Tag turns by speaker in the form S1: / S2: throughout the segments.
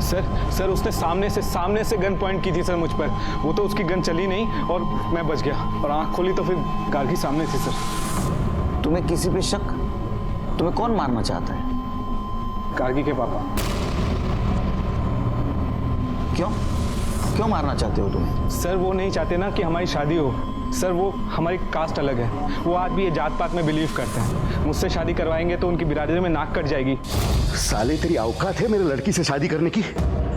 S1: Sir उसने सामने से गन पॉइंट की थी सर मुझ पर। वो तो उसकी गन चली नहीं और मैं बच गया और आंख खोली तो फिर गार्गी सामने थी सर।
S2: तुम्हें किसी पे शक? तुम्हें कौन मारना चाहता है?
S1: गार्गी के पापा।
S2: क्यों मारना चाहते हो तुम्हें?
S1: सर वो नहीं चाहते ना कि हमारी शादी हो। सर वो हमारी कास्ट अलग है, वो आज भी ये जात पात में बिलीव करते हैं। मुझसे शादी करवाएंगे तो उनकी बिरादरी में नाक कट जाएगी।
S3: साले तेरी औकात है मेरे लड़की से शादी करने की?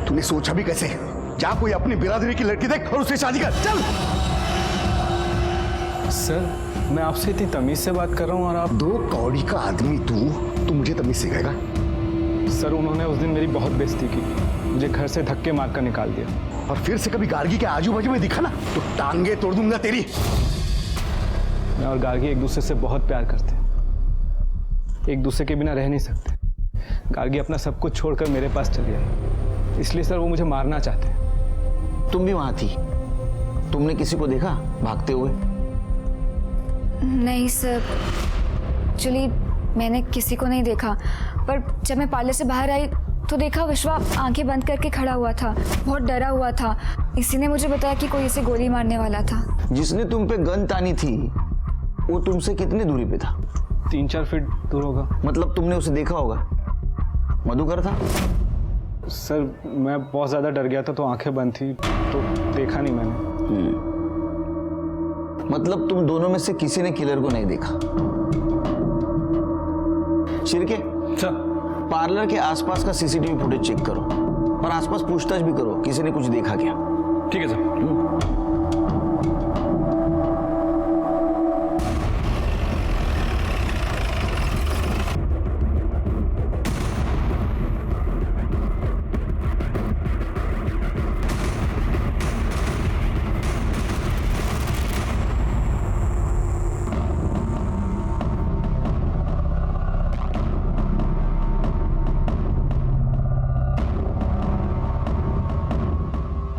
S3: तूने सोचा भी कैसे? जा कोई अपनी बिरादरी की लड़की देख और उससे शादी कर, चल।
S1: सर मैं आपसे इतनी तमीज से बात कर रहा हूँ और आप।
S3: 2 कौड़ी का आदमी तू मुझे तमीज सिखाएगा?
S1: सर उन्होंने उस दिन मेरी बहुत बेइज्जती की, मुझे घर से धक्के मारकर निकाल दिया।
S3: और फिर से कभी गार्गी के आजू बाजू में दिखा ना तो टांगे तोड़ दूंगा तेरी।
S1: मैं और गार्गी एक दूसरे से बहुत प्यार करते हैं, एक दूसरे के बिना रह नहीं सकते। गार्गी अपना सब कुछ छोड़कर मेरे पास चली आई, इसलिए सर वो मुझे मारना चाहते हैं।
S2: तुम भी वहां थी? तुमने किसी को देखा भागते हुए?
S4: नहीं सर, एक्चुअली मैंने किसी को नहीं देखा, पर जब मैं पार्लर से बाहर आई तो देखा विश्वा आंखें बंद करके खड़ा हुआ था, बहुत डरा हुआ था। इसी ने मुझे बताया कि कोई इसे गोली मारने वाला था।
S2: जिसने तुम पे गन तानी थी वो तुमसे कितनी दूरी पे था?
S1: 3-4 फीट दूर होगा।
S2: मतलब तुमने उसे देखा होगा? मधुकर था?
S1: सर मैं बहुत ज्यादा डर गया था तो आंखें बंद थी तो देखा नहीं मैंने।
S2: मतलब तुम दोनों में से किसी ने किलर को नहीं देखा? शिरके, पार्लर के आसपास का सीसीटीवी फुटेज चेक करो और आसपास पूछताछ भी करो, किसी ने कुछ देखा क्या?
S1: ठीक है सर।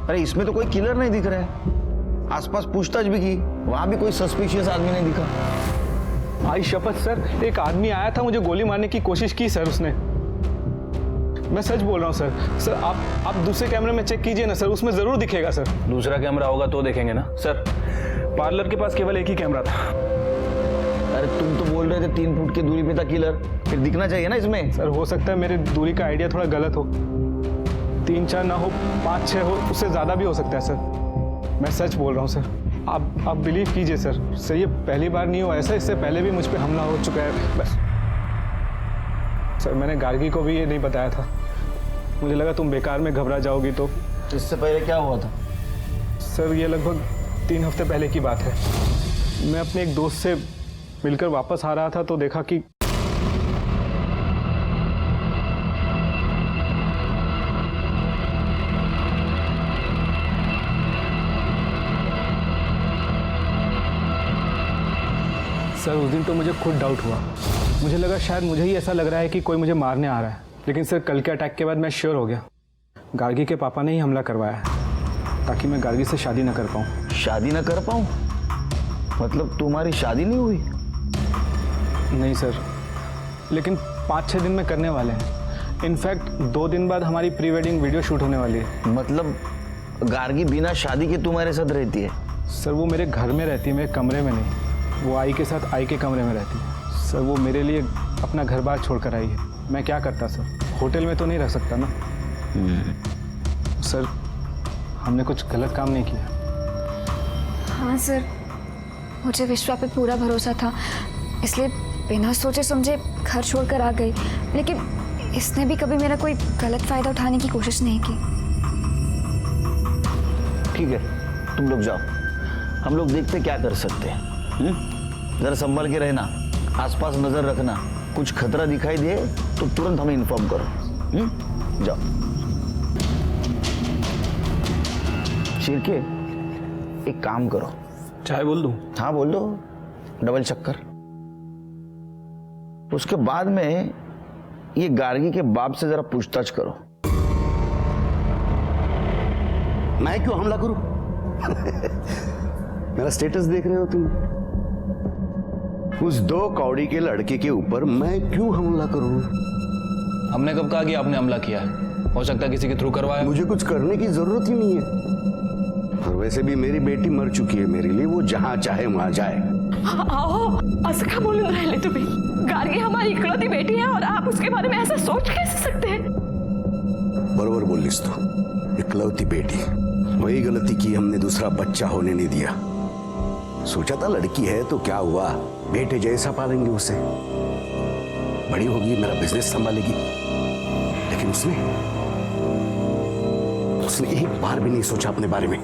S2: अरे इसमें तो कोई किलर नहीं दिख रहा है। आसपास पूछताछ भी की, वहां भी कोई सस्पिशियस आदमी नहीं दिखा।
S1: आई शपथ सर, एक आदमी आया था, मुझे गोली मारने की कोशिश की सर उसने। मैं सच बोल रहा हूँ सर। सर आप दूसरे कैमरे में चेक कीजिए ना सर, उसमें जरूर दिखेगा सर।
S5: दूसरा कैमरा होगा तो देखेंगे ना सर। पार्लर के पास केवल एक ही कैमरा था।
S2: अरे तुम तो बोल रहे थे 3 फुट की दूरी पे था किलर, फिर दिखना चाहिए ना इसमें।
S1: सर हो सकता है मेरे दूरी का आइडिया थोड़ा गलत हो, 3-4 ना हो, 5-6 हो, उससे ज्यादा भी हो सकता है सर। मैं सच बोल रहा हूँ सर, आप बिलीव कीजिए सर ये पहली बार नहीं हुआ ऐसा, इससे पहले भी मुझ पे हमला हो चुका है। बस सर मैंने गार्गी को भी ये नहीं बताया था, मुझे लगा तुम बेकार में घबरा जाओगी। तो
S2: इससे पहले क्या हुआ था?
S1: सर ये लगभग 3 हफ्ते पहले की बात है। मैं अपने एक दोस्त से मिलकर वापस आ रहा था तो देखा कि सर उस दिन तो मुझे खुद डाउट हुआ, मुझे लगा शायद मुझे ही ऐसा लग रहा है कि कोई मुझे मारने आ रहा है। लेकिन सर कल के अटैक के बाद मैं श्योर हो गया, गार्गी के पापा ने ही हमला करवाया है ताकि मैं गार्गी से शादी न कर पाऊँ।
S2: शादी न कर पाऊँ? मतलब तुम्हारी शादी नहीं हुई?
S1: नहीं सर, लेकिन 5-6 दिन में करने वाले हैं। इनफैक्ट 2 दिन बाद हमारी प्री वेडिंग वीडियो शूट होने वाली है।
S2: मतलब गार्गी बिना शादी के तुम्हारे साथ रहती है?
S1: सर वो मेरे घर में रहती है, मेरे कमरे में नहीं। वो आई के साथ आई के कमरे में रहती है। सर वो मेरे लिए अपना घर बार छोड़ कर आई है। मैं क्या करता सर, होटल में तो नहीं रह सकता ना। सर हमने कुछ गलत काम नहीं किया।
S4: हाँ सर, मुझे विश्वा पे पूरा भरोसा था, इसलिए बिना सोचे समझे घर छोड़कर आ गई। लेकिन इसने भी कभी मेरा कोई गलत फायदा उठाने की कोशिश नहीं की।
S2: ठीक है, तुम लोग जाओ, हम लोग देखते क्या कर सकते हैं। जरा संभल के रहना, आसपास नजर रखना, कुछ खतरा दिखाई दे तो तुरंत हमें इन्फॉर्म करो। जाओ। शिरके, एक काम करो।
S5: चाय बोल दूं?
S2: हाँ बोल दो, डबल चक्कर। उसके बाद में ये गार्गी के बाप से जरा पूछताछ करो।
S3: मैं क्यों हमला करूं? मेरा स्टेटस देख रहे हो तुम? उस 2 कौड़ी के लड़के के ऊपर मैं क्यों हमला करूं?
S5: हमने कब कहा कि आपने हमला किया है? हो सकता है किसी के थ्रू करवाया।
S3: मुझे कुछ करने की जरूरत ही नहीं है। और वैसे भी मेरी बेटी मर चुकी है, मेरे लिए वो जहां चाहे वहां जाए।
S6: अहो असं का बोलून राहिले तुम्ही? गार्गी हमारी इकलौती बेटी है और आप उसके बारे में ऐसा सोच कैसे सकते हैं?
S3: बरोबर बोलिस तू, इकलौती बेटी। वही गलती की हमने, दूसरा बच्चा होने नहीं दिया। सोचा था लड़की है तो क्या हुआ, बेटे जैसा पालेंगे उसे, बड़ी होगी मेरा बिजनेस संभालेगी। लेकिन उसने एक बार भी नहीं सोचा अपने बारे में।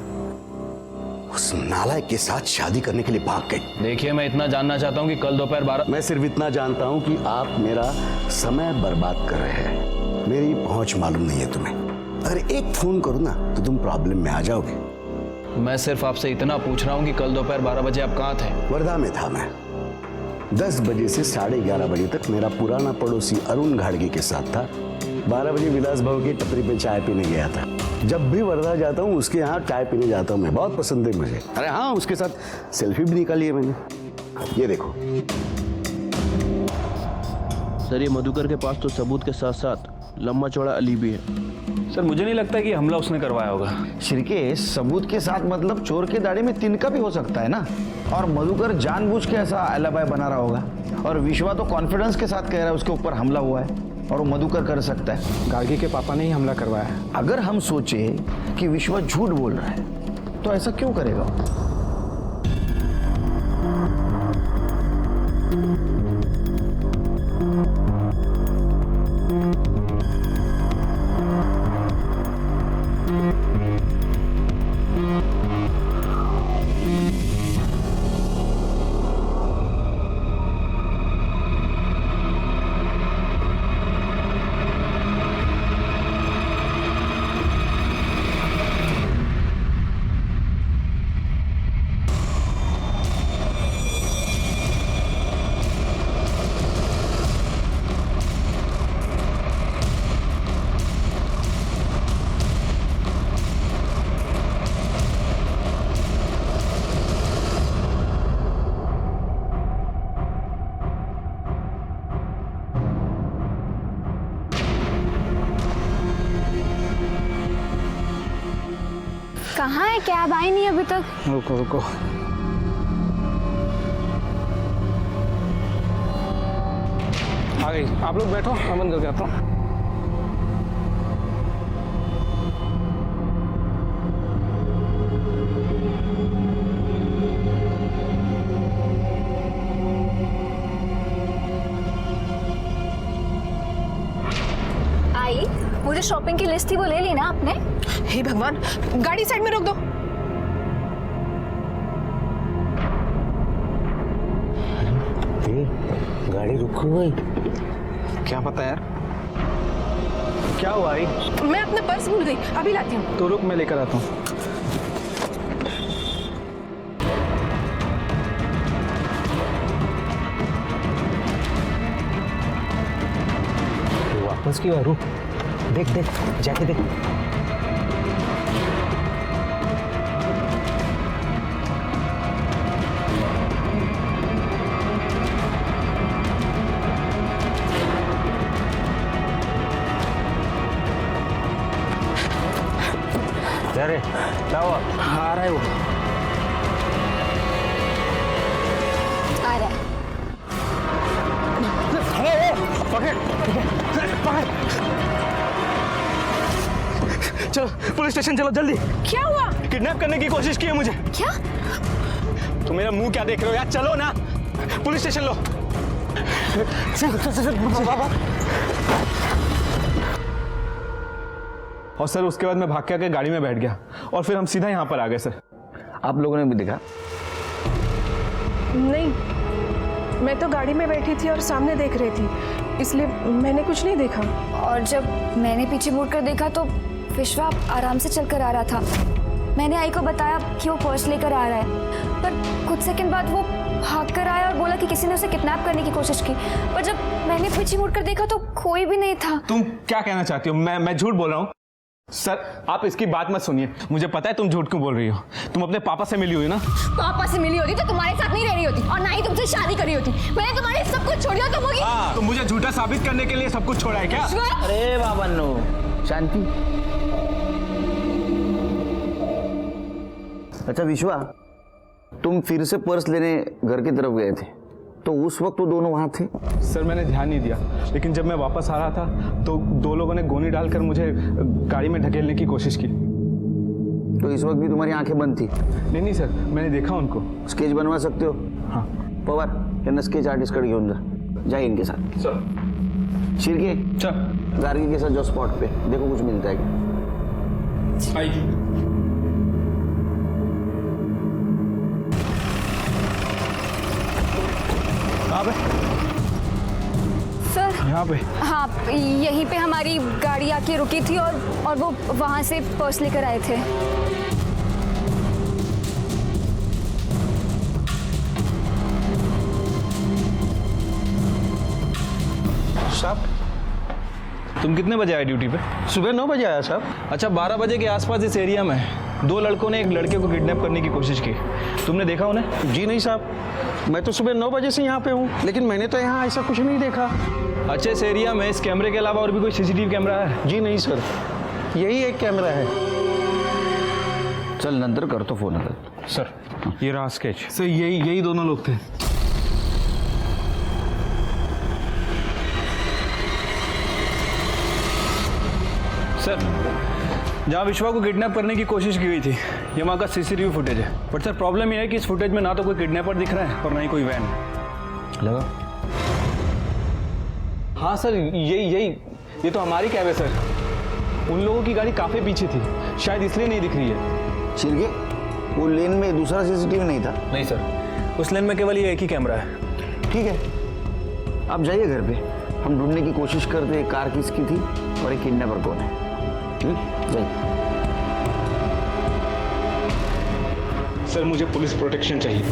S3: उस नालायक के साथ शादी करने के लिए भाग गई।
S5: देखिए, मैं इतना जानना चाहता हूँ कि कल दोपहर 12।
S3: मैं सिर्फ इतना जानता हूं कि आप मेरा समय बर्बाद कर रहे हैं। मेरी पहुंच मालूम नहीं है तुम्हें। अगर एक फोन करूं ना तो तुम प्रॉब्लम में आ जाओगे।
S5: मैं सिर्फ आपसे इतना पूछ रहा हूँ कि कल दोपहर 12 बजे आप कहाँ थे?
S3: वर्धा में था मैं। 10 बजे से 11:30 बजे तक मेरा पुराना पड़ोसी अरुण घाड़गे के साथ था। 12 बजे विलास भाव की टपरी पे चाय पीने गया था। जब भी वर्धा जाता हूँ उसके यहाँ चाय पीने जाता हूँ मैं, बहुत पसंद है मुझे। अरे हाँ, उसके साथ सेल्फी भी निकाली है मैंने, ये देखो।
S7: सर, ये मधुकर के पास तो सबूत के साथ साथ लंबा चौड़ा अली भी है।
S5: सर, मुझे नहीं लगता कि हमला उसने करवाया होगा।
S2: श्रीकेश, सबूत के साथ मतलब चोर के दाढ़ी में तिनका भी हो सकता है ना। और मधुकर जानबूझ के ऐसा अलाबाय बना रहा होगा। और विश्वा तो कॉन्फिडेंस के साथ कह रहा है उसके ऊपर हमला हुआ है और वो मधुकर कर सकता है।
S1: गार्गी के पापा ने ही हमला करवाया है।
S2: अगर हम सोचे कि विश्वा झूठ बोल रहा है तो ऐसा क्यों करेगा?
S4: कहाँ है? कैब आई नहीं अभी तक।
S1: रुको रुको। आ गई, आप लोग बैठो, मैं बंद करके आता हूँ।
S4: आई, वो जो शॉपिंग की लिस्ट थी वो ले ली ना आपने?
S6: हे भगवान, गाड़ी साइड में रोक दो।
S3: गाड़ी रुक गई।
S1: क्या पता यार, क्या हुआ आई?
S6: मैं अपना पर्स भूल गई, अभी लाती हूँ।
S1: तो रुक, मैं लेकर आता हूँ।
S8: वापस क्यों? रुक, देख देख, जाके देख। अरे क्या हुआ? आ रहा है वो,
S4: आ रहा है।
S1: चलो पुलिस स्टेशन चलो जल्दी।
S6: क्या हुआ?
S1: किडनैप करने की कोशिश की है मुझे।
S4: क्या?
S1: तो मेरा मुंह क्या देख रहे हो यार, चलो ना, पुलिस स्टेशन लो। और सर उसके बाद मैं भाग के आके गाड़ी में बैठ गया और फिर हम सीधा यहाँ पर आ गए सर।
S2: आप लोगों ने भी देखा?
S6: नहीं, मैं तो गाड़ी में बैठी थी और सामने देख रही थी, इसलिए मैंने कुछ नहीं देखा।
S4: और जब मैंने पीछे मुड़कर देखा तो विश्वा आराम से चलकर आ रहा था। मैंने आई को बताया कि वो पर्स लेकर आ रहा है, पर कुछ सेकंड बाद वो भाग कर आया और बोला कि किसी ने उसे किडनैप करने की कोशिश की। पर जब मैंने पीछे मुड़कर देखा तो कोई भी नहीं था।
S1: तुम क्या कहना चाहती हो? मैं झूठ बोल रहा हूँ? सर आप इसकी बात मत सुनिए, मुझे पता है तुम झूठ क्यों बोल रही हो। तुम अपने पापा से मिली हुई ना?
S9: पापा से मिली होती तो तुम्हारे साथ नहीं रह रही होती और ना ही तुमसे शादी करी होती। मैंने तुम्हारे सब कुछ छोड़ दिया तो होगी।
S1: तो मुझे झूठा साबित करने के लिए सब कुछ छोड़ा है क्या?
S2: अरे बाबन्नो, शांति। अच्छा विश्वा, तुम फिर से पर्स लेने घर की तरफ गए थे, तो उस वक्त वो दोनों वहां थे?
S1: सर मैंने ध्यान नहीं दिया, लेकिन जब मैं वापस आ रहा था तो दो लोगों ने गोनी डालकर मुझे गाड़ी में ढकेलने की कोशिश की।
S2: तो इस वक्त भी तुम्हारी आंखें बंद थी?
S1: नहीं सर, मैंने देखा उनको।
S2: स्केच बनवा सकते हो?
S1: हाँ।
S2: पवार यांना स्केच आर्टिस्ट कडे घेऊन जा इनके साथ।
S5: सर।
S2: शिर्के,
S5: सर।
S2: गार्गी के साथ जो स्पॉट पे देखो कुछ मिलता है क्या।
S5: आइए।
S1: कहाँ पे?
S4: सर
S1: यहाँ पे?
S4: हाँ, यहीं पे हमारी गाड़ी आके रुकी थी और वो वहाँ से पर्स लेकर आए थे।
S5: साहब, तुम कितने बजे आए ड्यूटी पे?
S8: सुबह 9 बजे आया साहब।
S5: अच्छा, 12 बजे के आसपास इस एरिया में 2 लड़कों ने एक लड़के को किडनैप करने की कोशिश की। तुमने देखा उन्हें?
S8: जी नहीं साहब, मैं तो सुबह 9 बजे से यहाँ पे हूँ, लेकिन मैंने तो यहाँ ऐसा कुछ नहीं देखा।
S5: अच्छा, इस एरिया में इस कैमरे के अलावा और भी कोई सीसीटीवी कैमरा है?
S8: जी नहीं सर, यही एक कैमरा है।
S2: चल नंतर करतो फोन आता।
S5: सर, ये रहा स्केच।
S1: सर यही दोनों लोग थे।
S5: सर, जहाँ विश्वा को किडनैप करने की कोशिश की गई थी, ये वहाँ का सीसीटीवी फुटेज है। बट सर, प्रॉब्लम ये है कि इस फुटेज में ना तो कोई किडनैपर दिख रहा है और ना ही कोई वैन।
S2: लगा?
S1: हाँ सर, ये तो हमारी कैब है सर। उन लोगों की गाड़ी काफी पीछे थी, शायद इसलिए नहीं दिख रही है।
S2: शिर्के, वो लेन में दूसरा सीसीटीवी नहीं था?
S5: नहीं सर, उस लेन में केवल ये एक ही कैमरा है।
S2: ठीक है, आप जाइए घर पे, हम ढूंढने की कोशिश करते हैं कार किसकी थी और एक किडनैपर कौन है। जाइए।
S1: सर मुझे पुलिस प्रोटेक्शन चाहिए।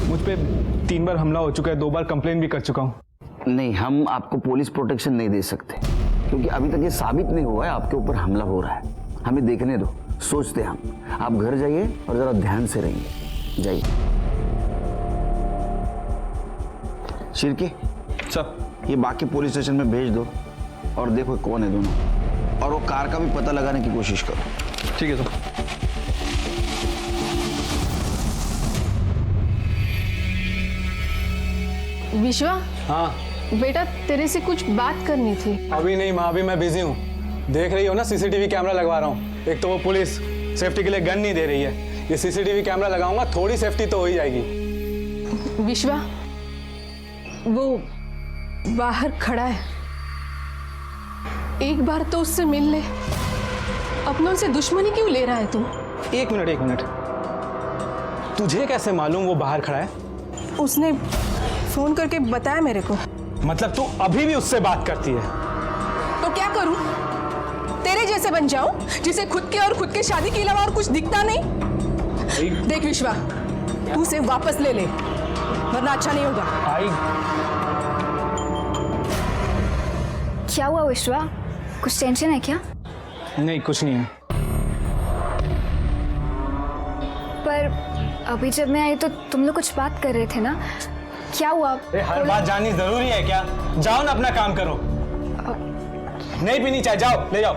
S1: मुझ पे 3 बार हमला हो चुका है, 2 बार कंप्लेन भी कर चुका हूँ।
S2: नहीं, हम आपको पुलिस प्रोटेक्शन नहीं दे सकते, क्योंकि अभी तक ये साबित नहीं हुआ है आपके ऊपर हमला हो रहा है। हमें देखने दो, सोचते हम। आप घर जाइए और जरा ध्यान से रहिए। जाइए। शिर्के,
S5: सर,
S2: ये बाकी पुलिस स्टेशन में भेज दो और देखो कौन है दोनों, और वो कार का भी पता लगाने की कोशिश करो।
S5: ठीक है सर।
S6: विश्वा,
S1: हाँ।
S6: बेटा तेरे से कुछ बात करनी थी।
S1: अभी नहीं माँ, अभी मैं बिजी हूँ। देख रही हो ना, सीसीटीवी कैमरा लगवा रहा हूँ। एक तो वो पुलिस सेफ्टी के लिए गन नहीं दे रही है, ये सीसीटीवी कैमरा लगाऊंगा, थोड़ी सेफ्टी तो हो ही जाएगी।
S6: विश्वा, वो बाहर खड़ा है, एक बार तो उससे मिल ले। अपनों से दुश्मनी क्यों ले रहा है तू?
S1: एक मिनट, तुझे कैसे मालूम वो बाहर खड़ा है?
S6: उसने फोन करके बताया मेरे को।
S1: मतलब तू अभी भी उससे बात करती है?
S6: तो क्या करूं? तेरे जैसे बन जाऊं जिसे खुद के और खुद के शादी के अलावा और कुछ दिखता नहीं? देख विश्वा, तू उसे वापस ले ले, वरना अच्छा नहीं होगा।
S4: क्या हुआ विश्वा, कुछ टेंशन है क्या?
S1: नहीं, कुछ नहीं है।
S4: पर अभी जब मैं आई तो तुम लोग कुछ बात कर रहे थे ना, क्या हुआ?
S1: हर बात जाननी जरूरी है क्या? जाओ ना, अपना काम करो। नहीं पीनी चाय, जाओ ले जाओ।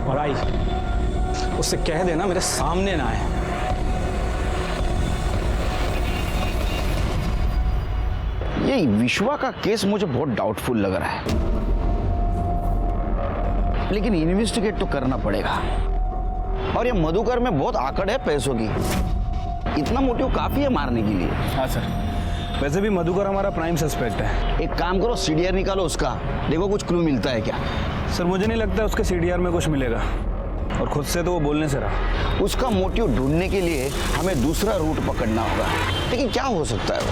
S1: और आई, उससे कह देना मेरे सामने ना आए।
S2: ये विश्वा का केस मुझे बहुत डाउटफुल लग रहा है, लेकिन इन्वेस्टिगेट तो करना पड़ेगा। और ये मधुकर में बहुत आकड़ है पैसों की, इतना मोटिव काफी है मारने के लिए।
S5: हाँ सर, वैसे भी मधुकर हमारा प्राइम सस्पेक्ट है।
S2: एक काम करो, सीडीआर निकालो उसका, देखो कुछ क्लू मिलता है क्या।
S5: सर, मुझे नहीं लगता उसके सीडीआर में कुछ मिलेगा, और खुद से तो वो बोलने से रहा।
S2: उसका मोटिव ढूंढने के लिए हमें दूसरा रूट पकड़ना होगा, लेकिन क्या हो सकता है वो?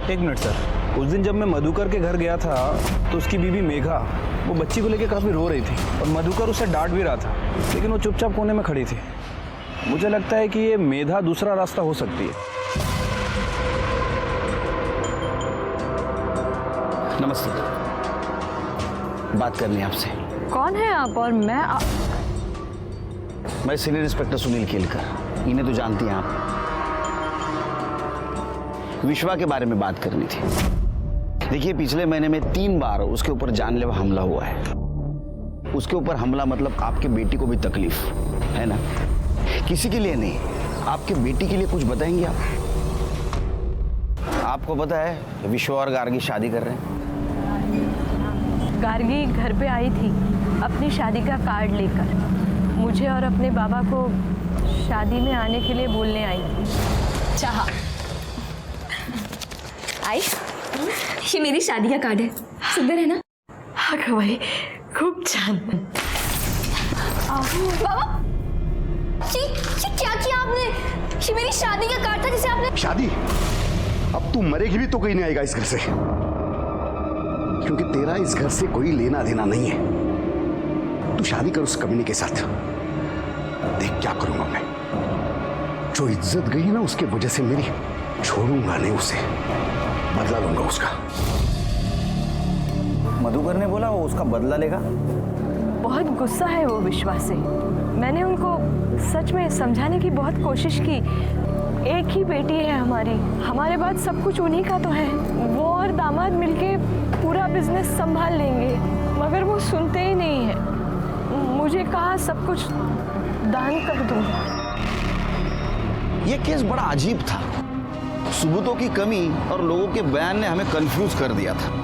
S5: एक मिनट सर, उस दिन जब मैं मधुकर के घर गया था तो उसकी बीवी मेघा वो बच्ची को लेकर काफी रो रही थी, और मधुकर उसे डांट भी रहा था, लेकिन वो चुपचाप कोने में खड़ी थी। मुझे लगता है कि ये मेधा दूसरा रास्ता हो सकती है।
S2: नमस्ते, बात करनी है आपसे।
S6: कौन है आप? और
S2: मैं सीनियर इंस्पेक्टर सुनील केलकर, इन्हें तो जानती हैं आप। विश्वा के बारे में बात करनी थी। देखिए, पिछले महीने में 3 बार उसके ऊपर जानलेवा हमला हुआ है। उसके ऊपर हमला मतलब आपके बेटी को भी तकलीफ है ना? किसी के लिए नहीं, आपके बेटी के लिए कुछ बताएंगे आप? आपको पता है विश्वा और गार्गी शादी कर रहे हैं?
S10: गार्गी घर पे आई थी अपनी शादी का कार्ड लेकर, मुझे और अपने बाबा को शादी में आने के लिए बोलने आई थी।
S9: चाहा आई, ये मेरी शादी का कार्ड है, सुंदर है ना?
S10: हाँ भाई, खूब छान।
S9: बाबा, ये क्या किया आपने? ये मेरी शादी का कार्ड था जिसे आपने।
S3: शादी? अब तू मरेगी भी तो कोई नहीं आएगा इस घर से, क्योंकि तेरा इस घर से कोई लेना देना नहीं है। तू शादी कर उस कमीने के साथ, देख क्या करूंगा मैं। जो इज्जत गई ना उसके वजह से मेरी, छोड़ूंगा नहीं उसे, बदला लूंगा उसका।
S2: मधुकर ने बोला वो उसका बदला लेगा।
S10: बहुत गुस्सा है वो विश्वा से। मैंने उनको सच में समझाने की बहुत कोशिश की। एक ही बेटी है हमारी, हमारे बाद सब कुछ उन्हीं का तो है। वो और दामाद मिलके पूरा बिजनेस संभाल लेंगे, मगर वो सुनते ही नहीं है। मुझे कहा सब कुछ दान कर दूंगा।
S2: ये केस बड़ा अजीब था। सबूतों की कमी और लोगों के बयान ने हमें कंफ्यूज कर दिया था।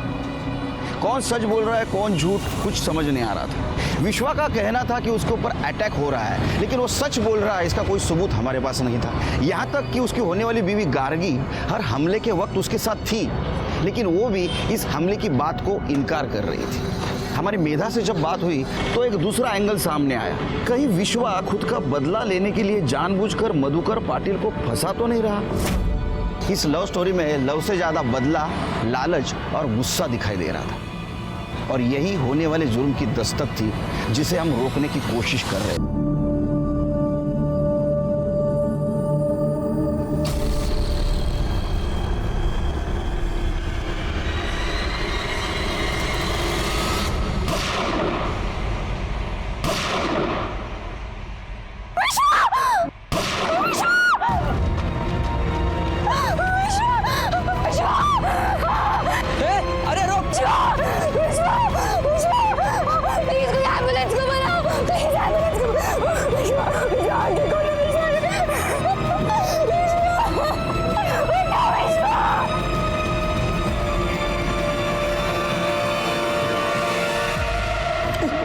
S2: कौन सच बोल रहा है कौन झूठ, कुछ समझ नहीं आ रहा था। विश्वा का कहना था कि उसके ऊपर अटैक हो रहा है, लेकिन वो सच बोल रहा है इसका कोई सबूत हमारे पास नहीं था। यहाँ तक कि उसकी होने वाली बीवी गार्गी हर हमले के वक्त उसके साथ थी, लेकिन वो भी इस हमले की बात को इनकार कर रही थी। हमारी मेधा से जब बात हुई तो एक दूसरा एंगल सामने आया। कहीं विश्वा खुद का बदला लेने के लिए जानबूझकर मधुकर पाटिल को फंसा तो नहीं रहा? इस लव स्टोरी में लव से ज्यादा बदला, लालच और गुस्सा दिखाई दे रहा था, और यही होने वाले जुर्म की दस्तक थी जिसे हम रोकने की कोशिश कर रहे थे।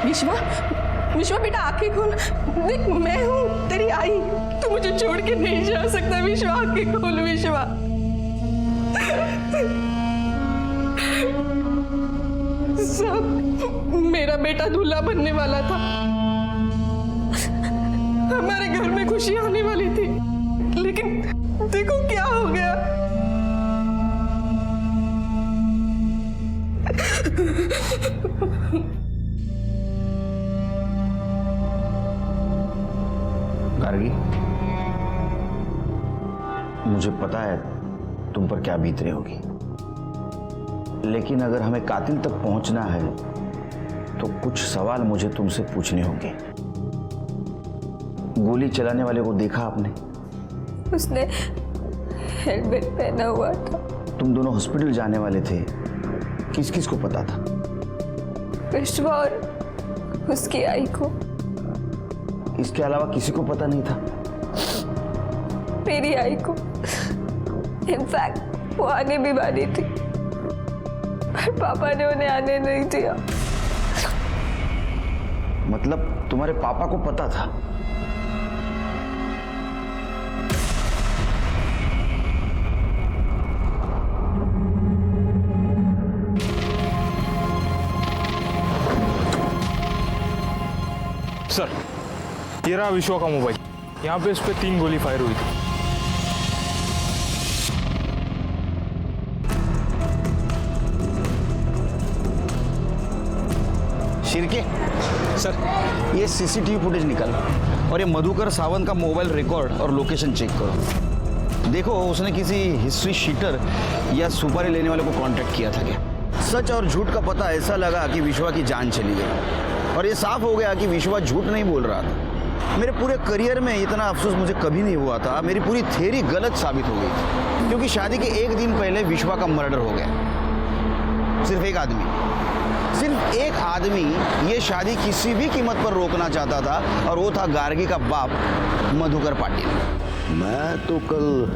S6: विश्वा, विश्वा बेटा आंखें खोल, देख मैं हूँ तेरी आई। तू मुझे छोड़ के नहीं जा सकता विश्वा, आंखें खोल विश्वा। सब मेरा बेटा दूल्हा बनने वाला था, हमारे घर में खुशी आने वाली थी, लेकिन देखो क्या हो गया।
S2: गार्गी, मुझे पता है तुम पर क्या बीत रही होगी, लेकिन अगर हमें कातिल तक पहुंचना है तो कुछ सवाल मुझे तुमसे पूछने होंगे। गोली चलाने वाले को देखा आपने?
S10: उसने हेलमेट पहना हुआ था।
S2: तुम दोनों हॉस्पिटल जाने वाले थे, किस किस को पता था?
S10: विश्वा और उसकी आई को।
S2: इसके अलावा किसी को पता नहीं था?
S10: मेरी आई को। इनफैक्ट वो आने भी वाली थी, पर पापा ने उन्हें आने नहीं दिया।
S2: मतलब तुम्हारे पापा को पता था?
S1: सर, ये रहा विश्वा का मोबाइल। यहाँ पे इस पे 3 गोली फायर हुई थी।
S2: शिरके
S1: सर,
S2: ये सीसीटीवी फुटेज निकालो और ये मधुकर सावंत का मोबाइल रिकॉर्ड और लोकेशन चेक करो। देखो उसने किसी हिस्ट्री शीटर या सुपारी लेने वाले को कांटेक्ट किया था क्या? सच और झूठ का पता ऐसा लगा कि विश्वा की जान चली गई, और ये साफ हो गया कि विश्वा झूठ नहीं बोल रहा था। मेरे पूरे करियर में इतना अफसोस मुझे कभी नहीं हुआ था। मेरी पूरी थ्योरी गलत साबित हो गई थी, क्योंकि शादी के एक दिन पहले विश्वा का मर्डर हो गया। सिर्फ एक आदमी ये शादी किसी भी कीमत पर रोकना चाहता था, और वो था गार्गी का बाप मधुकर पाटिल।
S3: मैं तो कल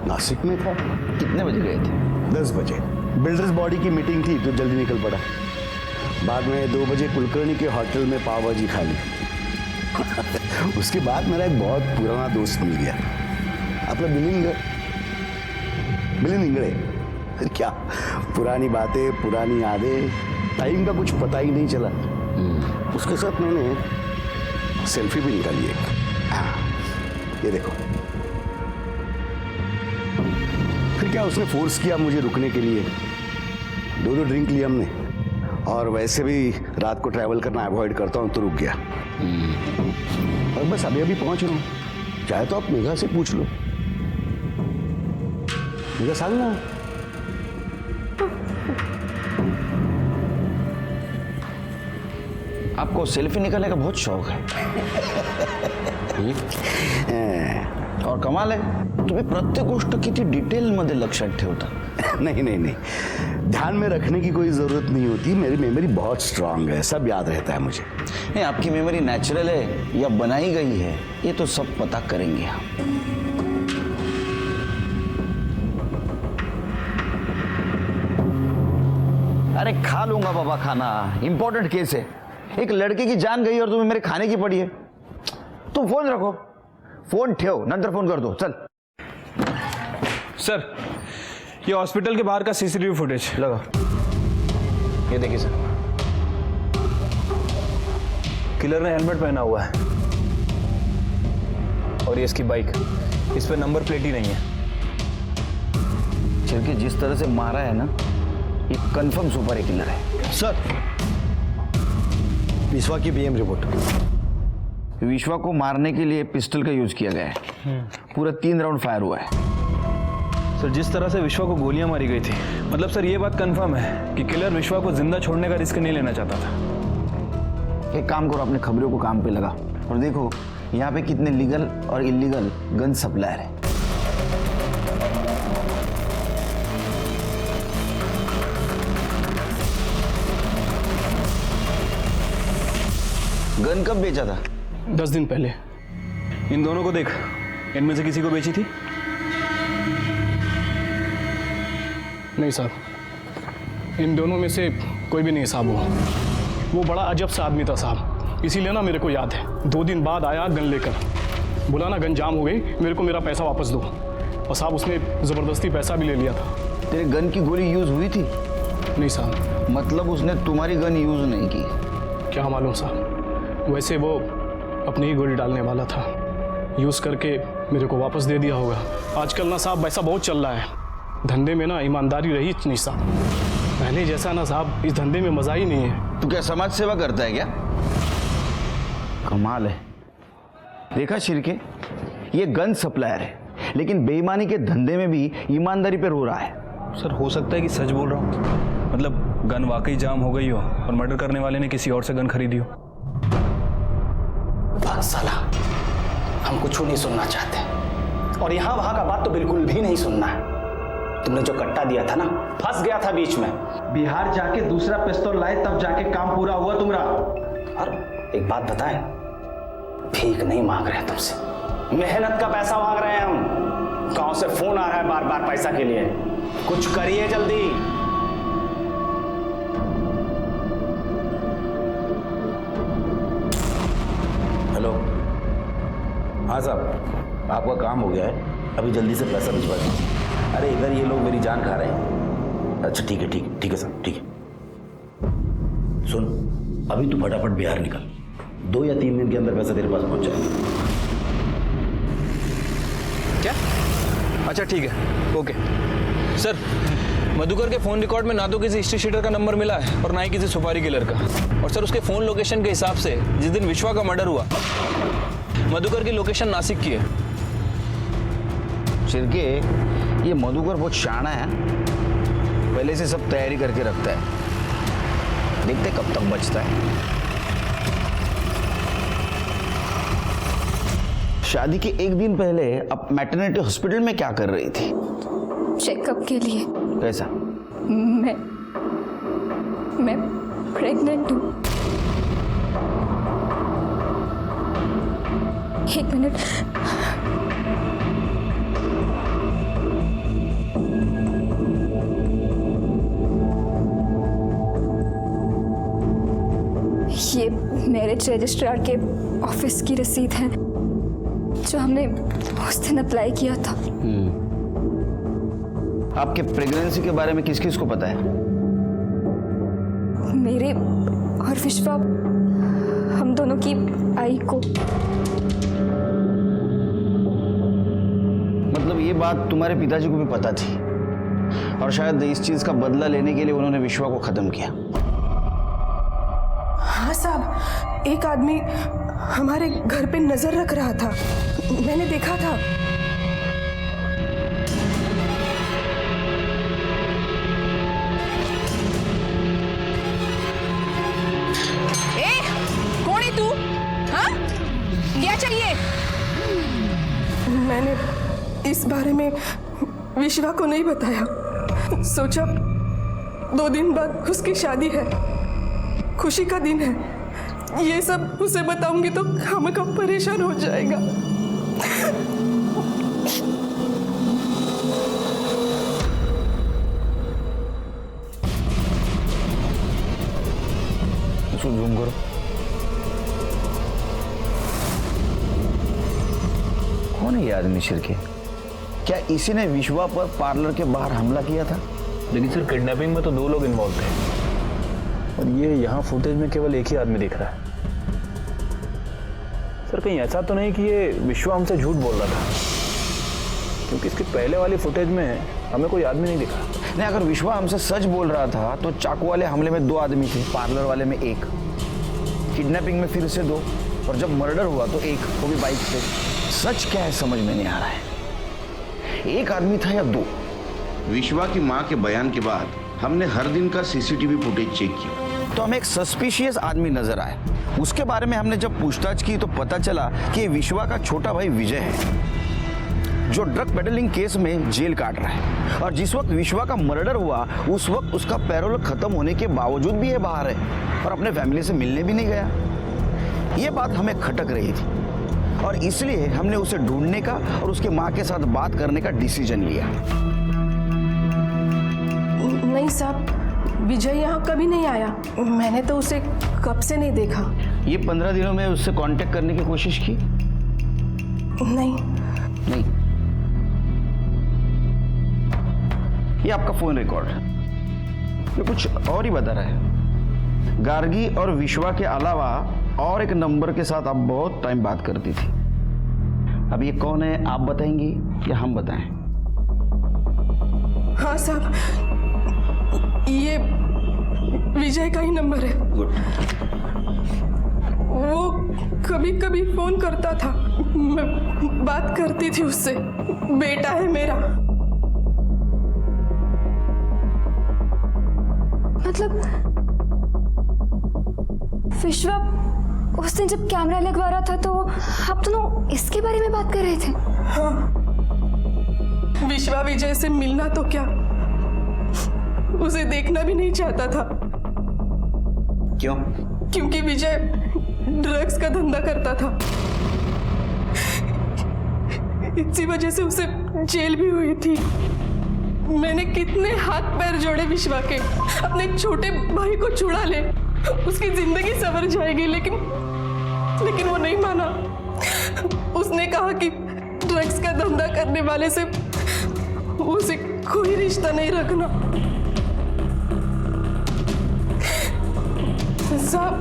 S3: नासिक में था।
S2: कितने बजे गए थे?
S3: 10 बजे। बिल्डर्स बॉडी की मीटिंग थी तो जल्दी निकल पड़ा। बाद में 2 बजे कुलकर्णी के होटल में पाव भाजी खा ली। उसके बाद मेरा एक बहुत पुराना दोस्त मिल गया, अपना मिलिंद इंगड़े। क्या पुरानी बातें, पुरानी यादें, टाइम का कुछ पता ही नहीं चला। उसके साथ मैंने सेल्फी भी निकाली एक। ये देखो। फिर क्या उसने फोर्स किया मुझे रुकने के लिए। 2 ड्रिंक लिए हमने, और वैसे भी रात को ट्रैवल करना अवॉइड करता हूँ तो रुक गया। और बस अभी पहुंच रहा हूँ। चाहे तो आप मेघा से पूछ लो। मेघा सांग ना।
S2: आपको सेल्फी निकालने का बहुत शौक है। और कमाल है, तुम्ही प्रत्येक गोष्ट किती डिटेल मध्ये लक्षात ठेवता।
S3: नहीं, ध्यान में रखने की कोई जरूरत नहीं होती। मेरी मेमोरी बहुत स्ट्रांग है, सब याद रहता है मुझे।
S2: नहीं, आपकी मेमोरी नेचुरल है या बनाई गई है, ये तो सब पता करेंगे हम। अरे खा लूंगा बाबा खाना, इंपॉर्टेंट केस है। एक लड़के की जान गई और तुम्हें मेरे खाने की पड़ी है। तुम फोन रखो, फोन ठेव, नंतर फोन कर दो। चल
S5: सर, ये हॉस्पिटल के बाहर का सीसीटीवी फुटेज
S2: लगा। ये देखिए सर,
S5: किलर ने हेलमेट पहना हुआ है, और ये इसकी बाइक, इस पे नंबर प्लेट ही नहीं है।
S2: चिरके जिस तरह से मारा है ना, ये कंफर्म सुपर ए किलर है।
S8: सर, विश्वा की बीएम रिपोर्ट।
S2: विश्वा को मारने के लिए पिस्टल का यूज किया गया है। पूरा 3 राउंड फायर हुआ है।
S5: सर, जिस तरह से विश्वा को गोलियां मारी गई थी, मतलब सर ये बात कंफर्म है कि किलर विश्वा को जिंदा छोड़ने का रिस्क नहीं लेना चाहता था।
S2: एक काम करो, अपने खबरों को काम पे लगा और देखो यहाँ पे कितने लीगल और इलीगल गन सप्लायर है। गन कब बेचा था?
S1: 10 दिन पहले।
S5: इन दोनों को देख, इनमें से किसी को बेची थी?
S1: नहीं साहब, इन दोनों में से कोई भी नहीं साहब। वो बड़ा अजब सा आदमी था साहब, इसीलिए ना मेरे को याद है। 2 दिन बाद आया गन लेकर, बोला ना गन जाम हो गई, मेरे को मेरा पैसा वापस दो। और साहब उसने ज़बरदस्ती पैसा भी ले लिया था।
S2: तेरे गन की गोली यूज हुई थी?
S1: नहीं साहब।
S2: मतलब उसने तुम्हारी गन यूज नहीं की?
S1: क्या मालूम साहब, वैसे वो अपनी ही गोली डालने वाला था, यूज़ करके मेरे को वापस दे दिया होगा। आजकल ना साहब वैसा बहुत चल रहा है, धंधे में ना ईमानदारी रही नहीं साहब। पहले जैसा ना साहब इस धंधे में मज़ा ही नहीं है।
S2: तू क्या समाज सेवा करता है क्या? कमाल है। देखा शिरके, ये गन सप्लायर है, लेकिन बेईमानी के धंधे में भी ईमानदारी पे रो रहा है।
S5: सर, हो सकता है कि सच बोल रहा हूँ, मतलब गन वाकई जाम हो गई हो और मर्डर करने वाले ने किसी और से गन खरीदी हो।
S11: बस साला, हम कुछ नहीं सुनना चाहते, और यहाँ वहाँ का बात तो बिल्कुल भी नहीं सुनना है। तुमने जो कट्टा दिया था ना, फंस गया था बीच में।
S8: बिहार जाके दूसरा पिस्तौल लाए तब जाके काम पूरा हुआ तुम्हारा।
S11: और एक बात बताएं, भीख नहीं मांग रहे हैं तुमसे, मेहनत का पैसा मांग रहे हैं हम। गांव से फोन आ रहा है बार बार पैसा के लिए, कुछ करिए जल्दी।
S12: हेलो, हाँ साहब, आपका काम हो गया है, अभी जल्दी से पैसा भिजवा दीजिए। अरे इधर ये लोग मेरी जान खा रहे हैं। अच्छा ठीक है साहब, ठीक है। सुन, अभी तू फटाफट बिहार निकल, 2 या 3 दिन के अंदर पैसा तेरे पास पहुंच जाएगा।
S5: क्या? अच्छा ठीक है, ओके। सर, मधुकर के फोन रिकॉर्ड में ना तो किसी हिस्ट्री शीटर का नंबर मिला है और ना ही किसी सुपारी किलर का। और सर, उसके फोन लोकेशन के हिसाब से जिस दिन विश्वा का मर्डर हुआ, मधुकर की लोकेशन नासिक की है।
S2: शिरके, ये मधुकर बहुत शाना है, पहले से सब तैयारी करके रखता है। देखते कब तक बचता है। शादी के एक दिन पहले आप मैटरनिटी हॉस्पिटल में क्या कर रही थी?
S4: चेकअप के लिए।
S2: कैसा?
S4: मैं प्रेग्नेंट हूँ। एक मिनट। ये मैरिज रजिस्ट्रार के ऑफिस की रसीद है जो हमने उस दिन अप्लाई किया था।
S2: आपके प्रेगनेंसी के बारे में किस किस को पता है?
S4: मेरे और विश्वा, हम दोनों की आई को।
S2: मतलब ये बात तुम्हारे पिताजी को भी पता थी और शायद इस चीज का बदला लेने के लिए उन्होंने विश्वा को खत्म किया।
S6: हाँ साहब, एक आदमी हमारे घर पे नजर रख रहा था, मैंने देखा था। ए, कौन है तू? हाँ? क्या चाहिए? मैंने इस बारे में विश्वा को नहीं बताया। सोचा 2 दिन बाद उसकी शादी है, खुशी का दिन है, ये सब उसे बताऊंगी तो खामखा परेशान हो जाएगा।
S2: उसको जूम करो। कौन है ये आदमी शिरके? क्या इसी ने विश्वा पर पार्लर के बाहर हमला किया था?
S5: लेकिन सर किडनैपिंग में तो 2 लोग इन्वॉल्व थे और ये यहाँ फुटेज में केवल एक ही आदमी दिख रहा है। सर कहीं ऐसा तो नहीं कि ये विश्वा हमसे झूठ बोल रहा था, क्योंकि इसके पहले वाली फुटेज में हमें कोई आदमी नहीं दिखा।
S2: नहीं, अगर विश्वा हमसे सच बोल रहा था तो चाकू वाले हमले में 2 आदमी थे, पार्लर वाले में 1, किडनैपिंग में फिर से 2 और जब मर्डर हुआ तो 1, वो भी बाइक पे। सच क्या है समझ में नहीं आ रहा है, 1 आदमी था या 2?
S12: विश्वा की मां के बयान के बाद हमने हर दिन का सीसीटीवी फुटेज चेक किया
S2: तो हमें एक सस्पिशियस आदमी नजर आया। उसके बारे में हमने जब पूछताछ की तो पता चला कि ये विश्वा का छोटा भाई विजय है जो ड्रग पेडलिंग केस में जेल काट रहा है और जिस वक्त विश्वा का मर्डर हुआ उस वक्त उसका पैरोल खत्म होने के बावजूद भी ये बाहर है और अपने फैमिली से मिलने भी नहीं गया। ये बात हमें खटक रही थी और इसलिए हमने उसे ढूंढने का और उसके माँ के साथ बात करने का डिसीजन लिया।
S6: नहीं साहब, विजय यहाँ कभी नहीं आया, मैंने तो उसे कब से नहीं देखा।
S2: ये 15 दिनों में उससे कांटेक्ट करने की कोशिश की?
S6: नहीं।
S2: ये आपका फोन रिकॉर्ड है, ये कुछ और ही बता रहा है। गार्गी और विश्वा के अलावा और एक नंबर के साथ आप बहुत टाइम बात करती थी। अब ये कौन है, आप बताएंगी या हम बताएं?
S6: हाँ साहब, ये विजय का ही नंबर है।
S2: गुड।
S6: वो कभी कभी फोन करता था, मैं बात करती थी उससे। बेटा है मेरा।
S4: मतलब विश्वा उस दिन जब कैमरा लगवा रहा था तो आप दोनों इसके बारे में बात कर रहे थे?
S6: हाँ, विश्वा विजय से मिलना तो क्या, उसे देखना भी नहीं चाहता था।
S2: क्यों?
S6: क्योंकि विजय ड्रग्स का धंधा करता था, इसी वजह से उसे जेल भी हुई थी। मैंने कितने हाथ पैर जोड़े विश्वा के, अपने छोटे भाई को छुड़ा ले, उसकी जिंदगी संवर जाएगी, लेकिन वो नहीं माना। उसने कहा कि ड्रग्स का धंधा करने वाले से उसे कोई रिश्ता नहीं रखना। साहब,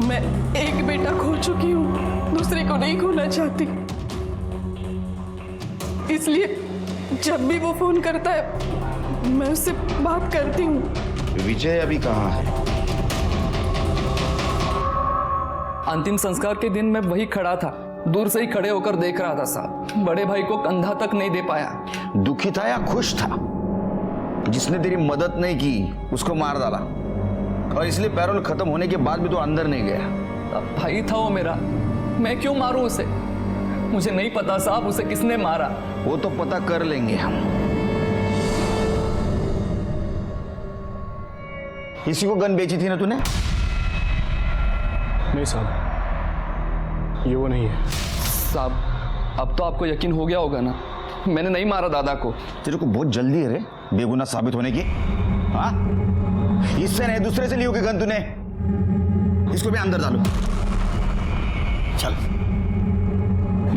S6: मैं एक बेटा खो चुकी हूँ, दूसरे को नहीं खोना चाहती। इसलिए जब भी वो फोन करता है मैं उससे बात करती हूँ।
S12: विजय अभी कहाँ है?
S13: अंतिम संस्कार के दिन मैं वही खड़ा था, दूर से ही खड़े होकर देख रहा था साहब। बड़े भाई को कंधा तक नहीं दे पाया।
S2: दुखी था या खुश था? जिसने तेरी मदद नहीं की उसको मार डाला और इसलिए पैरोल खत्म होने के बाद भी तो अंदर नहीं गया।
S13: भाई था वो मेरा, मैं क्यों मारूं उसे? मुझे नहीं पता साहब उसे किसने मारा।
S2: वो तो पता कर लेंगे हम। इसी को गन बेची थी ना तूने?
S1: नहीं साहब, ये वो नहीं है।
S13: साहब अब तो आपको यकीन हो गया होगा ना, मैंने नहीं मारा दादा को।
S2: तेरे को बहुत जल्दी है रे बेगुनाह साबित होने की। हाँ, इससे नहीं दूसरे से ली होगी गन तूने। इसको भी अंदर डालो। चल।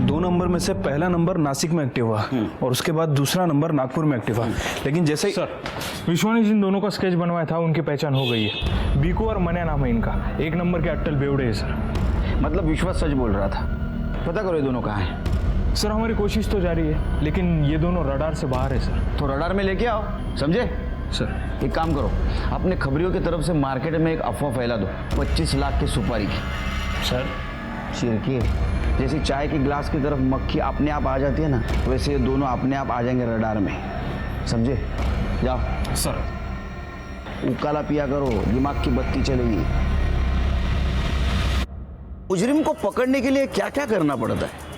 S5: 2 नंबर में से पहला नंबर नासिक में एक्टिव हुआ और उसके बाद दूसरा नंबर नागपुर में एक्टिव हुआ। लेकिन जैसे ही
S1: सर, विश्वा ने जिन दोनों का स्केच बनवाया था उनकी पहचान हो गई है। बीकू और मन्या नाम है इनका। 1 नंबर के अट्टल बेवड़े है सर।
S2: मतलब विश्वास सच बोल रहा था। पता करो ये दोनों कहाँ हैं।
S1: सर हमारी कोशिश तो जारी है, लेकिन ये दोनों रडार से बाहर है सर।
S2: तो रडार में लेके आओ, समझे?
S1: सर
S2: एक काम करो, अपने खबरियों की तरफ से मार्केट में एक अफवाह फैला दो 25 लाख की सुपारी की।
S1: सर
S2: चिरकी, जैसे चाय के गिलास की तरफ मक्खी अपने आप आ जाती है ना, वैसे ये दोनों अपने आप आ जाएंगे रडार में, समझे? जाओ।
S1: सर
S2: उकाला पिया करो, दिमाग की बत्ती चलेगी। मुजरिम को पकड़ने के लिए क्या क्या करना पड़ता है।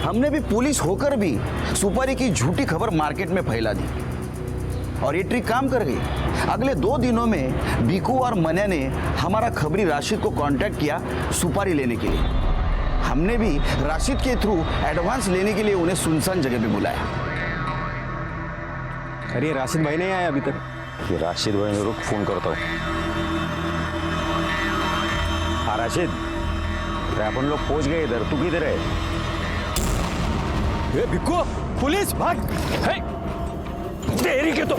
S2: हमने भी पुलिस होकर भी सुपारी की झूठी खबर मार्केट में फैला दी और ये ट्रिक काम कर गई। अगले 2 दिनों में बीकू और मन्या ने हमारा खबरी राशिद को कांटेक्ट किया सुपारी लेने के लिए। हमने भी राशिद के थ्रू एडवांस लेने के लिए उन्हें सुनसान जगह पे बुलाया।
S8: अरे राशिद भाई नहीं आया अभी तक।
S12: ये राशिद भाई ने रुक, फोन करता हूँ। हाँ राशिद, अरे अपन लोग पहुंच गए इधर, तू किधर है?
S8: ए भिक्कू, पुलिस भाग। है तेरी के तो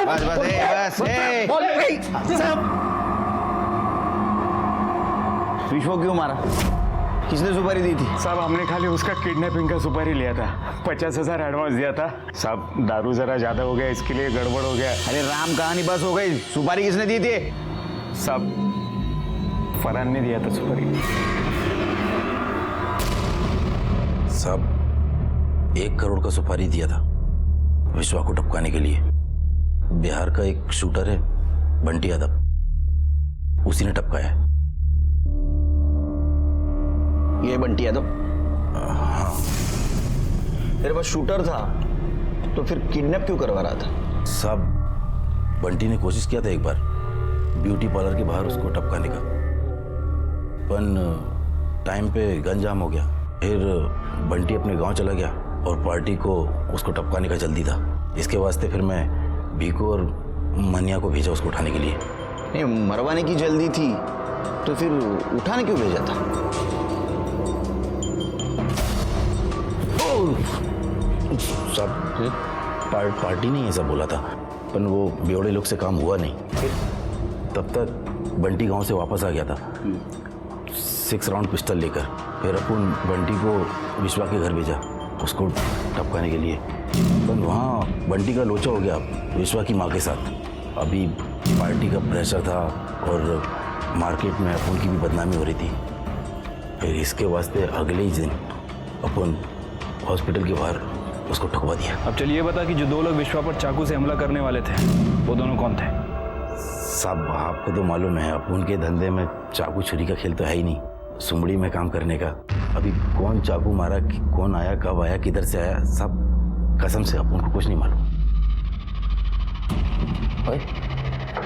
S2: बस बस विश्व क्यों मारा? किसने सुपारी दी थी?
S1: साहब हमने खाली उसका किडनैपिंग का सुपारी लिया था। 50,000 एडवांस दिया था साहब। दारू जरा ज्यादा हो गया, इसके लिए गड़बड़ हो गया।
S2: अरे राम कहानी बस हो गई। सुपारी किसने दी थी?
S1: साहब फरहान ने दिया था सुपारी।
S12: साहब 1 करोड़ का सुपारी दिया था विश्वा को टपकाने के लिए। बिहार का एक शूटर है बंटी यादव, उसी ने टपकाया है।
S2: ये बंटी यादव? हाँ। तेरे पास शूटर था तो फिर किडनैप क्यों करवा रहा था?
S12: साहब बंटी ने कोशिश किया था एक बार ब्यूटी पार्लर के बाहर उसको टपकाने का, पर टाइम पे गन जाम हो गया। फिर बंटी अपने गांव चला गया और पार्टी को उसको टपकाने का जल्दी था। इसके वास्ते फिर मैं भीको और मनिया को भेजा उसको उठाने के लिए।
S2: नहीं, मरवाने की जल्दी थी तो फिर उठाने क्यों भेजा था?
S12: साहब पार्टी ने ऐसा बोला था, पर वो बेवड़े लोग से काम हुआ नहीं। फिर तब तक बंटी गांव से वापस आ गया था 6 राउंड पिस्टल लेकर। फिर अपन बंटी को विश्वा के घर भेजा उसको टपकाने के लिए, पर वहाँ बंटी का लोचा हो गया विश्वा की माँ के साथ। अभी पार्टी का प्रेशर था और मार्केट में अपन की भी बदनामी हो रही थी। फिर इसके वास्ते अगले ही दिन अपन हॉस्पिटल के बाहर उसको ठुकवा दिया।
S5: अब चलिए बता कि जो 2 लोग विश्वा पर चाकू से हमला करने वाले थे वो दोनों कौन थे?
S12: साहब आपको तो मालूम है अपन के धंधे में चाकू छुरी का खेल तो है ही नहीं, सुमड़ी में काम करने का। अभी कौन चाकू मारा, कौन आया, कब आया, किधर से आया, सब कसम से अपन को कुछ नहीं मालूम।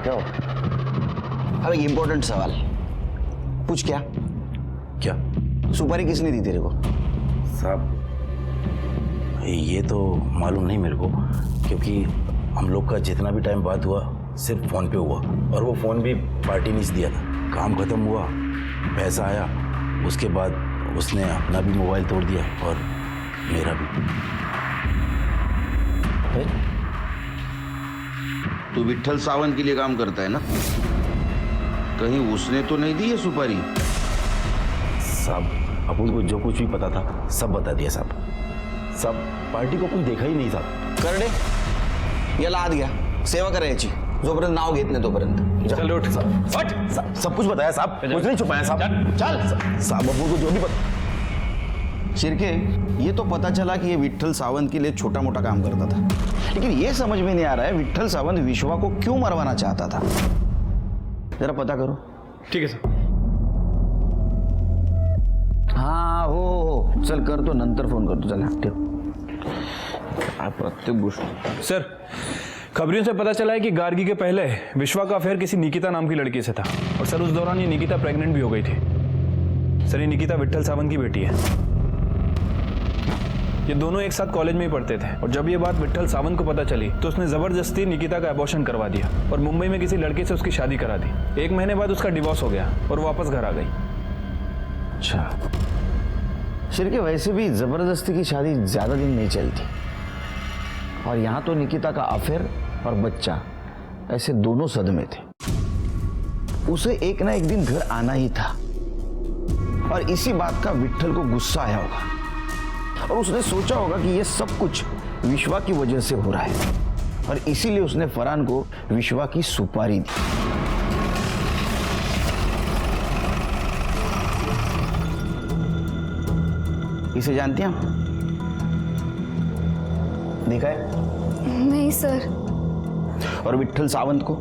S2: क्या हो? अब एक इम्पोर्टेंट सवाल पूछ। क्या सुपारी किसने दी तेरे को?
S12: साहब ये तो मालूम नहीं मेरे को, क्योंकि हम लोग का जितना भी टाइम बात हुआ सिर्फ फ़ोन पे हुआ और वो फ़ोन भी पार्टी ने दिया था। काम ख़त्म हुआ, पैसा आया, उसके बाद उसने अपना भी मोबाइल तोड़ दिया और मेरा भी।
S2: तू विट्ठल सावंत के लिए काम करता है ना? कहीं उसने तो नहीं दी है सुपारी?
S12: साहब अपन को जो कुछ भी पता था सब बता दिया साहब। सब पार्टी को अपन देखा ही नहीं साहब।
S2: कर दे, याला आत गया सेवा करायची, जोपर्यंत नाव घेत नाही तोपर्यंत।
S5: चल उठ
S12: सब कुछ बताया साहब, कुछ नहीं छुपाया साहब। चल साहब अपन को जो भी
S2: शिर्के, ये तो पता चला कि ये विट्ठल सावंत के लिए छोटा मोटा काम करता था, लेकिन ये समझ में नहीं आ रहा है विट्ठल सावंत विश्वा को क्यों मरवाना चाहता था। जरा पता करो।
S1: ठीक है सर।
S2: हाँ हो चल कर, तो नंतर फोन करतो, चल ठेव। प्रत्येक गोष्ट
S5: सर, खबरियों से पता चला है कि गार्गी के पहले विश्वा का अफेयर किसी निकिता नाम की लड़की से था, और सर उस दौरान ये निकिता प्रेग्नेंट भी हो गई थी। सर ये निकिता विट्ठल सावंत की बेटी है। ये दोनों एक साथ कॉलेज में ही पढ़ते थे, और जब ये बात विट्ठल सावंत को पता चली तो उसने जबरदस्ती निकिता का अबॉर्शन करवा दिया और मुंबई में किसी लड़के से उसकी शादी करा दी। 1 महीने बाद उसका डिवोर्स हो गया और वापस घर आ गई।
S2: अच्छा शिर्के, वैसे भी जबरदस्ती की शादी ज्यादा दिन नहीं चलती, और यहाँ तो निकिता का अफेयर और बच्चा ऐसे दोनों सदमे थे। उसे एक ना एक दिन घर आना ही था, और इसी बात का विट्ठल को गुस्सा आया होगा, और उसने सोचा होगा कि ये सब कुछ विश्वा की वजह से हो रहा है, और इसीलिए उसने फरहान को विश्वा की सुपारी दी। इसे जानती हैं? देखा है?
S4: नहीं सर।
S2: और विट्ठल सावंत को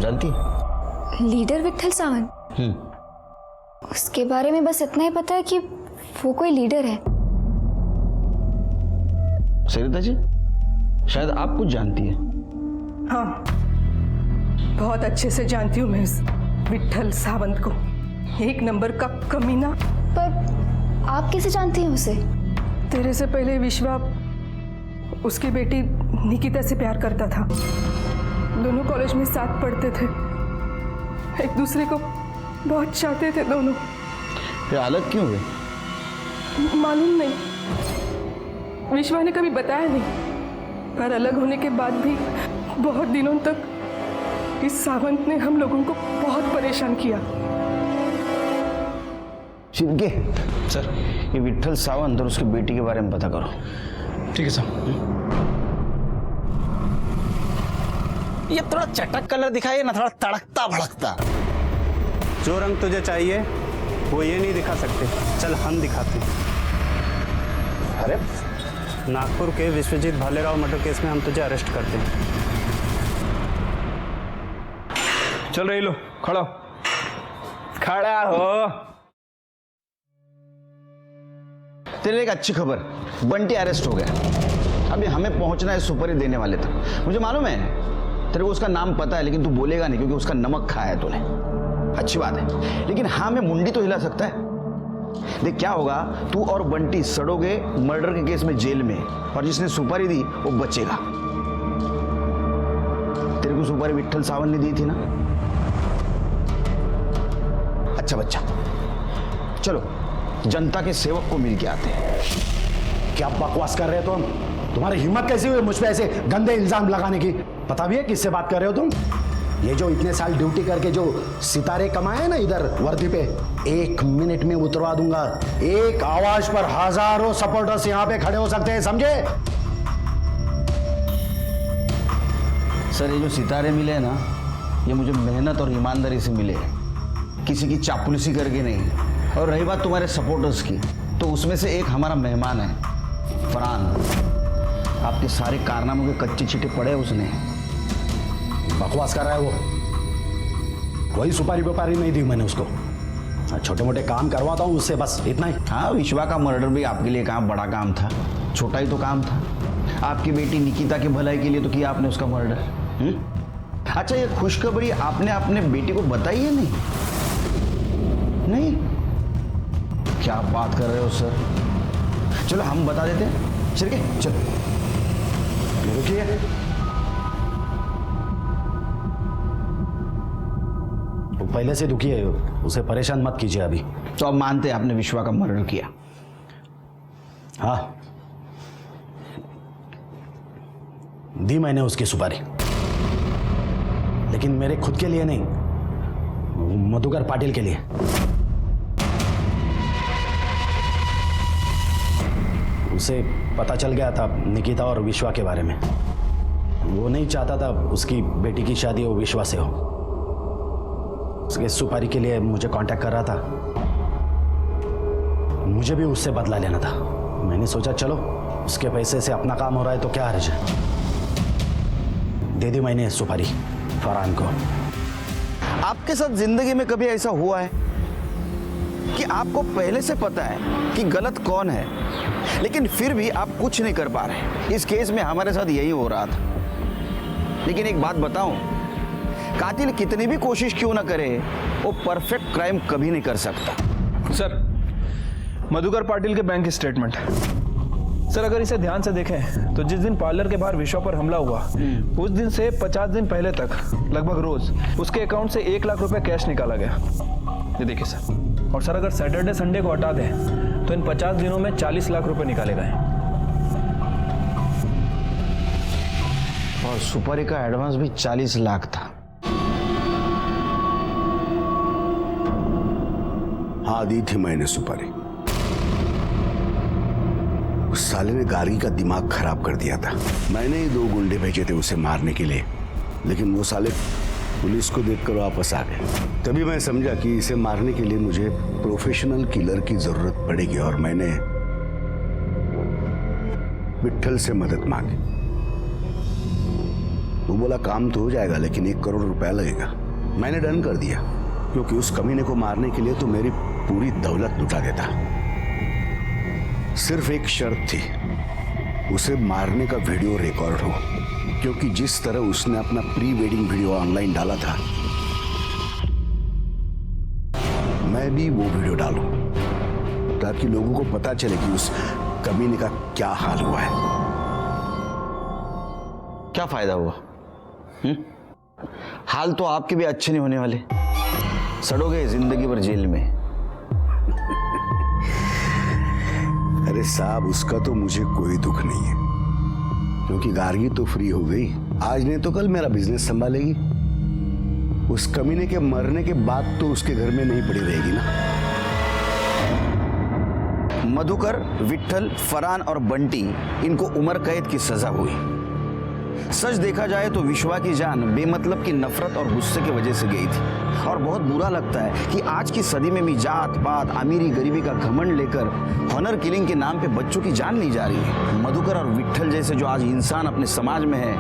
S2: जानती है?
S4: लीडर विट्ठल सावंत? उसके बारे में बस इतना ही पता है कि वो कोई लीडर है।
S2: सरिता जी, शायद आप कुछ जानती है।
S6: हाँ, बहुत अच्छे से जानती हूँ मैं इस विट्ठल सावंत को। 1 नंबर का कमीना।
S4: पर आप कैसे जानती हैं उसे?
S6: तेरे से पहले विश्वा उसकी बेटी निकिता से प्यार करता था। दोनों कॉलेज में साथ पढ़ते थे, एक दूसरे को बहुत चाहते थे दोनों।
S2: फिर अलग क्यों हुए?
S6: मालूम नहीं, विश्वा ने कभी बताया नहीं, पर अलग होने के बाद भी बहुत दिनों तक इस सावंत ने हम लोगों को बहुत परेशान किया।
S2: शिर्के सर, ये विट्ठल सावंत और उसकी बेटी के बारे में पता करो।
S1: ठीक है सर।
S11: ये थोड़ा चटक कलर दिखाइए ना, थोड़ा तड़कता भड़कता।
S8: जो रंग तुझे चाहिए वो ये नहीं दिखा सकते, चल हम दिखाते।
S11: अरे
S8: नागपुर के विश्वजीत भालेराव मर्डर केस में हम तुझे अरेस्ट करते हैं।
S5: चल रही लो, खड़ा खड़ा हो।
S2: तेरे एक अच्छी खबर, बंटी अरेस्ट हो गया। अभी हमें पहुंचना है सुपारी देने वाले तक। मुझे मालूम है तेरे को उसका नाम पता है, लेकिन तू बोलेगा नहीं क्योंकि उसका नमक खाया है तूने। अच्छी बात है, लेकिन हाँ मैं मुंडी तो हिला सकता है। देख क्या होगा, तू और बंटी सड़ोगे मर्डर के केस में जेल में, और जिसने सुपारी दी वो बचेगा। तेरे को सुपारी विट्ठल सावंत ने दी थी ना? अच्छा बच्चा, चलो जनता के सेवक को मिल के आते हैं।
S3: क्या बकवास कर रहे हो तुम? तुम्हारी हिम्मत कैसी हुई मुझ पे ऐसे गंदे इल्जाम लगाने की? पता भी है किससे बात कर रहे हो तुम? ये जो इतने साल ड्यूटी करके जो सितारे कमाए ना इधर वर्दी पे, 1 मिनट में उतरवा दूंगा। एक आवाज पर हजारों सपोर्टर्स यहाँ पे खड़े हो सकते हैं, समझे?
S2: सर ये जो सितारे मिले हैं ना, ये मुझे मेहनत और ईमानदारी से मिले हैं, किसी की चापलूसी करके नहीं। और रही बात तुम्हारे सपोर्टर्स की, तो उसमें से एक हमारा मेहमान है फरहान। आपके सारे कारनामों के कच्चे छिटे पड़े उसने।
S3: बकवास कर रहा है वो। कोई सुपारी व्यापारी नहीं दी मैंने उसको। छोटे मोटे काम करवाता हूँ उससे, बस इतना ही।
S2: हाँ, विश्वा का मर्डर भी आपके लिए काम बड़ा काम था, छोटा ही तो काम था। आपकी बेटी निकिता की भलाई के लिए तो किया आपने उसका मर्डर। अच्छा, ये खुशखबरी आपने अपने बेटी को बताई है? नहीं? क्या बात कर रहे हो सर? चलो हम बता देते हैं। शिर्के चलो।
S3: रुकिए, वो पहले से दुखी है, उसे परेशान मत कीजिए अभी।
S2: तो अब मानते हैं आपने विश्वा का मर्डर किया?
S3: हाँ, दी मैंने उसकी सुपारी, लेकिन मेरे खुद के लिए नहीं, मधुकर पाटिल के लिए। उसे पता चल गया था निकिता और विश्वा के बारे में। वो नहीं चाहता था उसकी बेटी की शादी हो विश्वा से हो। उसके सुपारी के लिए मुझे कांटेक्ट कर रहा था। मुझे भी उससे बदला लेना था। मैंने सोचा चलो उसके पैसे से अपना काम हो रहा है तो क्या हर्ज है। दे दी मैंने सुपारी फरहान को।
S2: आपके साथ जिंदगी में कभी ऐसा हुआ है कि आपको पहले से पता है कि गलत कौन है, लेकिन फिर भी आप कुछ नहीं कर पा रहे? इस केस में हमारे साथ यही हो रहा था। लेकिन एक बात बताऊं, कातिल कितनी भी कोशिश क्यों ना करे, वो परफेक्ट क्राइम कभी नहीं कर सकता।
S5: सर, मधुकर पाटिल के बैंक स्टेटमेंट। सर, अगर इसे ध्यान से देखें तो जिस दिन पार्लर के बाहर विश्वा पर हमला हुआ उस दिन से 50 दिन पहले तक लगभग रोज उसके अकाउंट से 1 लाख रुपए कैश निकाला गया। ये देखिए सर। और सर, अगर सैटरडे संडे को हटा दें तो इन 50 दिनों में 40 लाख रुपए निकाले गए।
S2: और सुपारी का एडवांस भी 40 लाख था।
S3: हाँ, दी थी मैंने सुपारी। उस साले ने गार्गी का दिमाग खराब कर दिया था। मैंने ही 2 गुंडे भेजे थे उसे मारने के लिए, लेकिन वो साले पुलिस को देखकर वापस आ गए। तभी मैं समझा कि इसे मारने के लिए मुझे प्रोफेशनल किलर की जरूरत पड़ेगी और मैंने विट्ठल से मदद मांगी। वो बोला काम तो हो जाएगा लेकिन 1 करोड़ रुपया लगेगा। मैंने डन कर दिया क्योंकि उस कमीने को मारने के लिए तो मेरी पूरी दौलत लुटा देता। सिर्फ एक शर्त थी, उसे मारने का वीडियो रिकॉर्ड हो, क्योंकि जिस तरह उसने अपना प्री वेडिंग वीडियो ऑनलाइन डाला था, मैं भी वो वीडियो डालूं ताकि लोगों को पता चले कि उस कमीने का क्या हाल हुआ है।
S2: क्या फायदा हुआ? हाल तो आपके भी अच्छे नहीं होने वाले, सड़ोगे जिंदगी भर जेल में।
S3: अरे साहब, उसका तो मुझे कोई दुख नहीं है क्योंकि गार्गी तो फ्री हो गई। आज नहीं तो कल मेरा बिजनेस संभालेगी। उस कमीने के मरने के बाद तो उसके घर में नहीं पड़ी रहेगी ना।
S2: मधुकर, विट्ठल, फरहान और बंटी, इनको उम्र कैद की सजा हुई। सच देखा जाए तो विश्वा की जान बेमतलब की नफरत और गुस्से की वजह से गई थी। और बहुत बुरा लगता है कि आज की सदी में भी जात पात, अमीरी गरीबी का घमंड लेकर हॉनर किलिंग के नाम पे बच्चों की जान ली जा रही है। मधुकर और विट्ठल जैसे जो आज इंसान अपने समाज में है,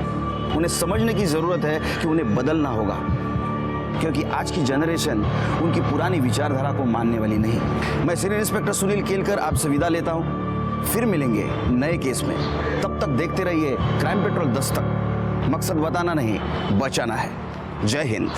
S2: उन्हें समझने की जरूरत है कि उन्हें बदलना होगा, क्योंकि आज की जनरेशन उनकी पुरानी विचारधारा को मानने वाली नहीं। मैं सीनियर इंस्पेक्टर सुनील केलकर आपसे विदा लेता हूँ। फिर मिलेंगे नए केस में। तब तक देखते रहिए क्राइम पेट्रोल दस्तक। मकसद बताना नहीं, बचाना है। जय हिंद।